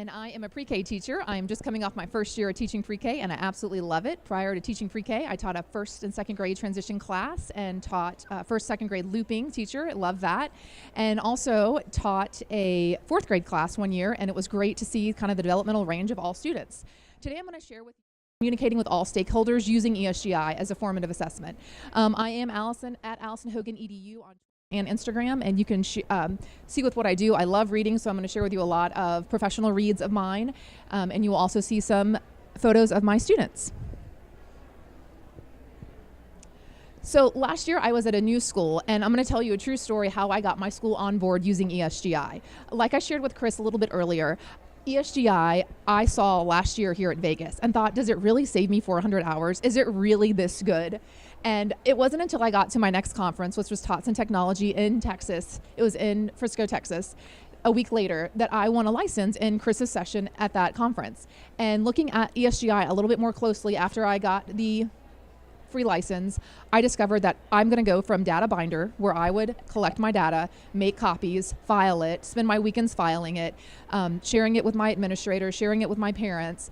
and I am a pre-K teacher. I'm just coming off my first year of teaching pre-K, and I absolutely love it. Prior to teaching pre-K, I taught a first and second grade transition class and taught first, second grade looping teacher. Love that. And also taught a fourth grade class 1 year, and it was great to see kind of the developmental range of all students. Today I'm going to share with you communicating with all stakeholders using ESGI as a formative assessment. I am Allison at Allison Hogan EDU on and Instagram, and you can see with what I do. I love reading, so I'm going to share with you a lot of professional reads of mine, and you will also see some photos of my students. So last year I was at a new school, and I'm going to tell you a true story how I got my school on board using ESGI. Like I shared with Chris a little bit earlier, ESGI I saw last year here at Vegas and thought, does it really save me 400 hours? Is it really this good? And it wasn't until I got to my next conference, which was Tots in Technology in Texas. It was in Frisco, Texas. A week later that I won a license in Chris's session at that conference. And looking at ESGI a little bit more closely after I got the free license, I discovered that I'm going to go from data binder, where I would collect my data, make copies, file it, spend my weekends filing it, sharing it with my administrator, sharing it with my parents.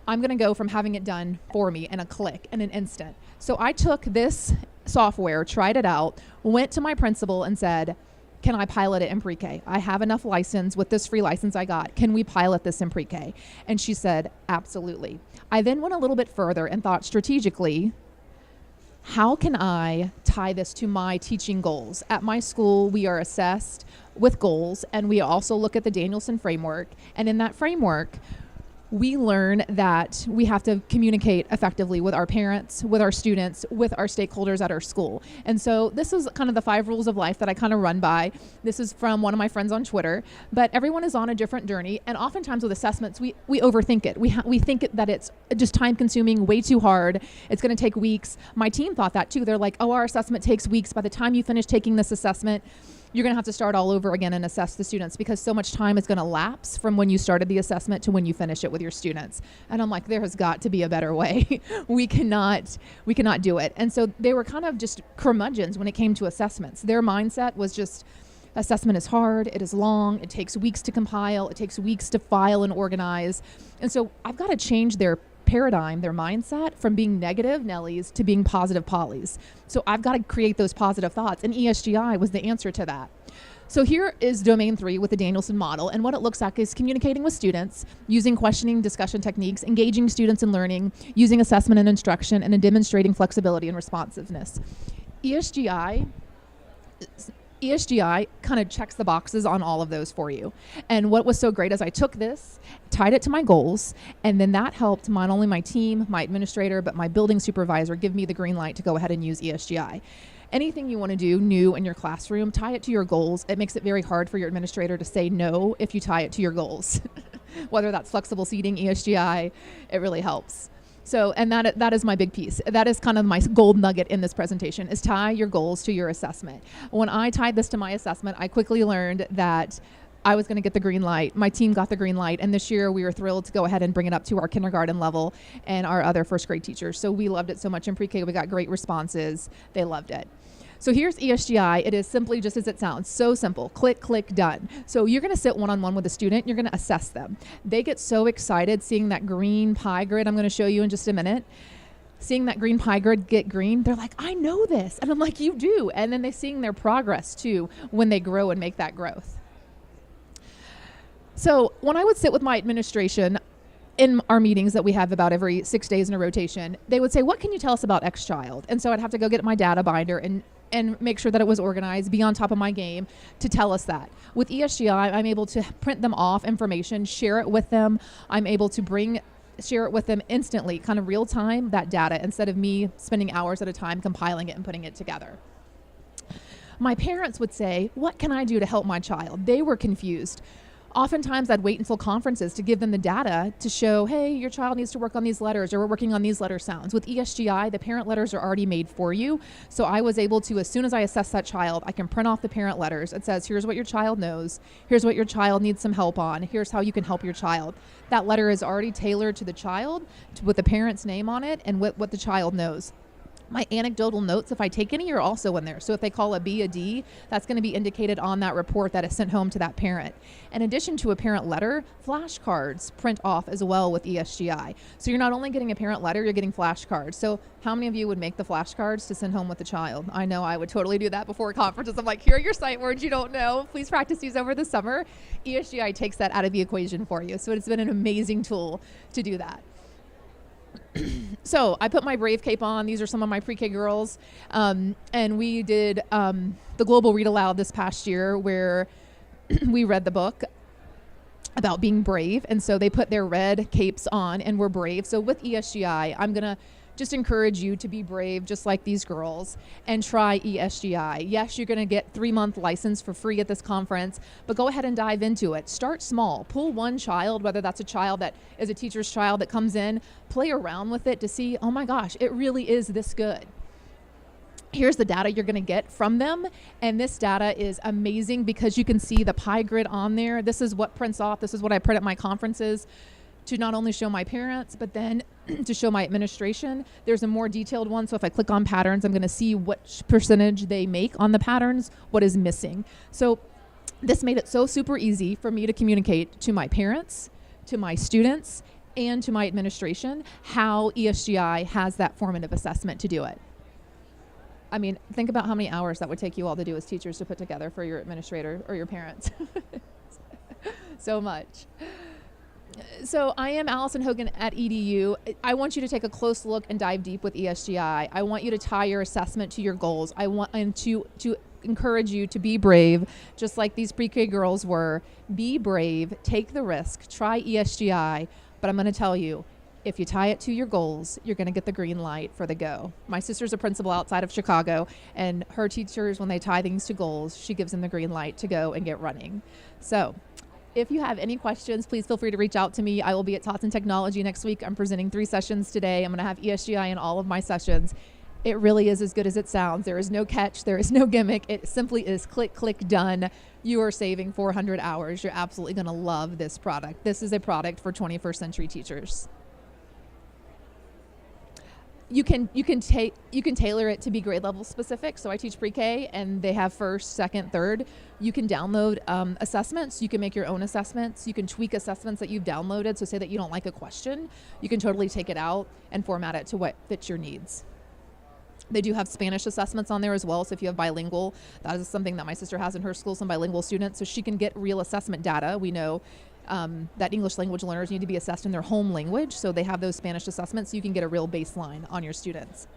I'm going to go from having it done for me in a click, in an instant. So I took this software, tried it out, went to my principal and said, can I pilot it in pre-K? I have enough license with this free license I got. Can we pilot this in pre-K? And she said, absolutely. I then went a little bit further and thought strategically, how can I tie this to my teaching goals? At my school, we are assessed with goals, and we also look at the Danielson Framework. And in that framework, we learn that we have to communicate effectively with our parents, with our students, with our stakeholders at our school. And so this is kind of the 5 rules of life that I kind of run by. This is from one of my friends on Twitter, but everyone is on a different journey. And oftentimes with assessments, we overthink it. We think that it's just time consuming, way too hard. It's going to take weeks. My team thought that too. They're like, oh, our assessment takes weeks. By the time you finish taking this assessment, you're going to have to start all over again and assess the students, because so much time is going to lapse from when you started the assessment to when you finish it with your students. And I'm like, there has got to be a better way. we cannot do it. And so they were kind of just curmudgeons when it came to assessments. Their mindset was just, assessment is hard, it is long, it takes weeks to compile, it takes weeks to file and organize. And so I've got to change their paradigm, their mindset, from being negative Nellies to being positive Pollies. So I've got to create those positive thoughts, and ESGI was the answer to that. So here is domain 3 with the Danielson model, and what it looks like is communicating with students, using questioning discussion techniques, engaging students in learning, using assessment and instruction, and in demonstrating flexibility and responsiveness. ESGI kind of checks the boxes on all of those for you. And what was so great is I took this, tied it to my goals, and then that helped not only my team, my administrator, but my building supervisor give me the green light to go ahead and use ESGI. Anything you want to do new in your classroom, tie it to your goals. It makes it very hard for your administrator to say no if you tie it to your goals. Whether that's flexible seating, ESGI, it really helps. So, and that is my big piece. That is kind of my gold nugget in this presentation, is tie your goals to your assessment. When I tied this to my assessment, I quickly learned that I was going to get the green light. My team got the green light, and this year we were thrilled to go ahead and bring it up to our kindergarten level and our other first grade teachers. So we loved it so much in pre-K. We got great responses. They loved it. So here's ESGI. It is simply just as it sounds. So simple. Click, click, done. So you're going to sit one-on-one with a student. You're going to assess them. They get so excited seeing that green pie grid I'm going to show you in just a minute. Seeing that green pie grid get green, they're like, I know this. And I'm like, you do. And then they're seeing their progress too when they grow and make that growth. So when I would sit with my administration in our meetings that we have about every 6 days in a rotation, they would say, what can you tell us about X child? And so I'd have to go get my data binder and make sure that it was organized, be on top of my game to tell us that. With ESGI, I'm able to print them off information, share it with them. I'm able to share it with them instantly, kind of real time, that data, instead of me spending hours at a time compiling it and putting it together. My parents would say, what can I do to help my child? They were confused. Oftentimes I'd wait until conferences to give them the data to show, hey, your child needs to work on these letters, or we're working on these letter sounds. With ESGI, the parent letters are already made for you. So I was able to, as soon as I assess that child, I can print off the parent letters. It says, here's what your child knows. Here's what your child needs some help on. Here's how you can help your child. That letter is already tailored to the child with the parent's name on it and what the child knows. My anecdotal notes, if I take any, are also in there. So if they call a B a D, that's going to be indicated on that report that is sent home to that parent. In addition to a parent letter, flashcards print off as well with ESGI. So you're not only getting a parent letter, you're getting flashcards. So how many of you would make the flashcards to send home with the child? I know I would totally do that before conferences. I'm like, here are your sight words you don't know. Please practice these over the summer. ESGI takes that out of the equation for you. So it's been an amazing tool to do that. So I put my Brave cape on. These are some of my pre-K girls. And we did the Global Read Aloud this past year where we read the book about being brave. And so they put their red capes on and were brave. So with ESGI, I'm going to just encourage you to be brave, just like these girls, and try ESGI. Yes, you're going to get 3-month license for free at this conference, but go ahead and dive into it. Start small. Pull one child, whether that's a child that is a teacher's child that comes in, play around with it to see, oh my gosh, it really is this good. Here's the data you're going to get from them, and this data is amazing because you can see the pie grid on there. This is what prints off. This is what I print at my conferences to not only show my parents, but then to show my administration. There's a more detailed one, so if I click on patterns, I'm going to see what percentage they make on the patterns, what is missing. So this made it so super easy for me to communicate to my parents, to my students, and to my administration how ESGI has that formative assessment to do it. I mean, think about how many hours that would take you all to do as teachers to put together for your administrator or your parents. So much. So I am Allison Hogan at EDU. I want you to take a close look and dive deep with ESGI. I want you to tie your assessment to your goals. I want to encourage you to be brave, just like these pre-K girls were. Be brave, take the risk, try ESGI, but I'm going to tell you, if you tie it to your goals, you're going to get the green light for the go. My sister's a principal outside of Chicago, and her teachers, when they tie things to goals, she gives them the green light to go and get running. So if you have any questions, please feel free to reach out to me. I will be at Tots and Technology next week. I'm presenting 3 sessions today. I'm going to have ESGI in all of my sessions. It really is as good as it sounds. There is no catch. There is no gimmick. It simply is click, click, done. You are saving 400 hours. You're absolutely going to love this product. This is a product for 21st century teachers. You can tailor it to be grade level specific. So I teach pre-K and they have first, second, third. You can download assessments. You can make your own assessments. You can tweak assessments that you've downloaded. So say that you don't like a question, you can totally take it out and format it to what fits your needs. They do have Spanish assessments on there as well. So if you have bilingual, that is something that my sister has in her school, some bilingual students. So she can get real assessment data. We know that English language learners need to be assessed in their home language. So they have those Spanish assessments. So you can get a real baseline on your students.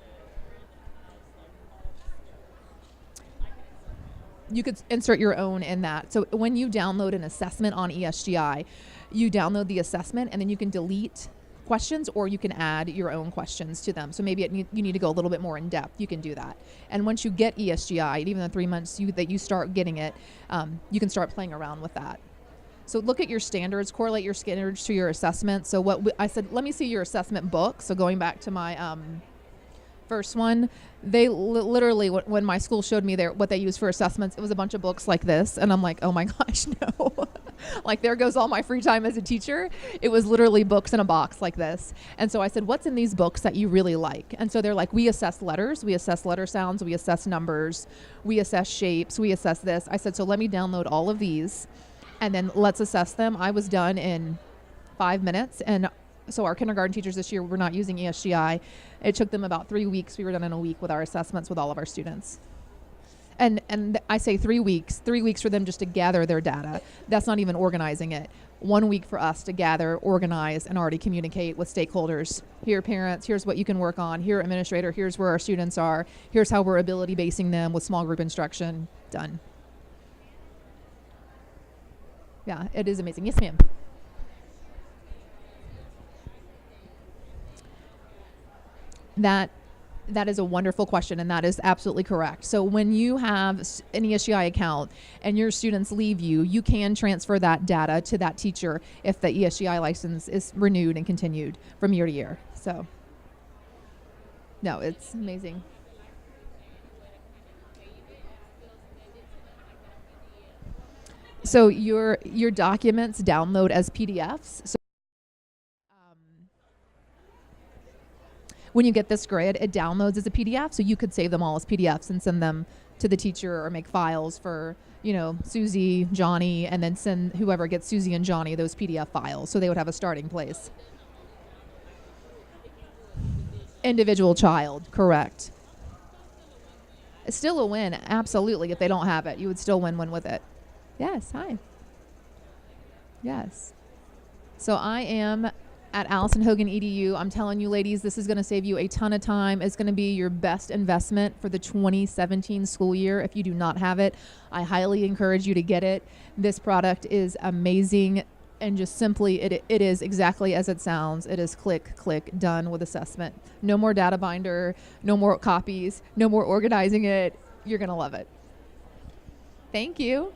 You could insert your own in that. So when you download an assessment on ESGI, you download the assessment and then you can delete questions or you can add your own questions to them. So maybe you need to go a little bit more in depth. You can do that. And once you get ESGI, even the 3 months that you start getting it, you can start playing around with that. So look at your standards, correlate your standards to your assessment. So I said, let me see your assessment book. So going back to my first one, they literally, when my school showed me what they use for assessments, it was a bunch of books like this. And I'm like, oh my gosh, no. Like there goes all my free time as a teacher. It was literally books in a box like this. And so I said, what's in these books that you really like? And so they're like, we assess letters, we assess letter sounds, we assess numbers, we assess shapes, we assess this. I said, so let me download all of these and then let's assess them. I was done in 5 minutes. And so our kindergarten teachers this year were not using ESGI. It took them about 3 weeks. We were done in a week with our assessments with all of our students. And I say 3 weeks, 3 weeks for them just to gather their data. That's not even organizing it. 1 week for us to gather, organize, and already communicate with stakeholders. Here, parents, here's what you can work on. Here, administrator, here's where our students are. Here's how we're ability basing them with small group instruction. Done. Yeah, it is amazing. Yes, ma'am. That is a wonderful question, and that is absolutely correct. So when you have an ESGI account and your students leave you, you can transfer that data to that teacher if the ESGI license is renewed and continued from year to year. So, no, it's amazing. So your documents download as PDFs. So when you get this grid, it downloads as a PDF, so you could save them all as PDFs and send them to the teacher or make files for, Susie, Johnny, and then send whoever gets Susie and Johnny those PDF files, so they would have a starting place. Individual child, correct. It's still a win, absolutely. If they don't have it, you would still win with it. Yes, hi. Yes. So I am at Allison Hogan EDU. I'm telling you, ladies, this is going to save you a ton of time. It's going to be your best investment for the 2017 school year. If you do not have it, I highly encourage you to get it. This product is amazing, and just simply, it is exactly as it sounds. It is click, click, done with assessment. No more data binder, no more copies, no more organizing it. You're going to love it. Thank you.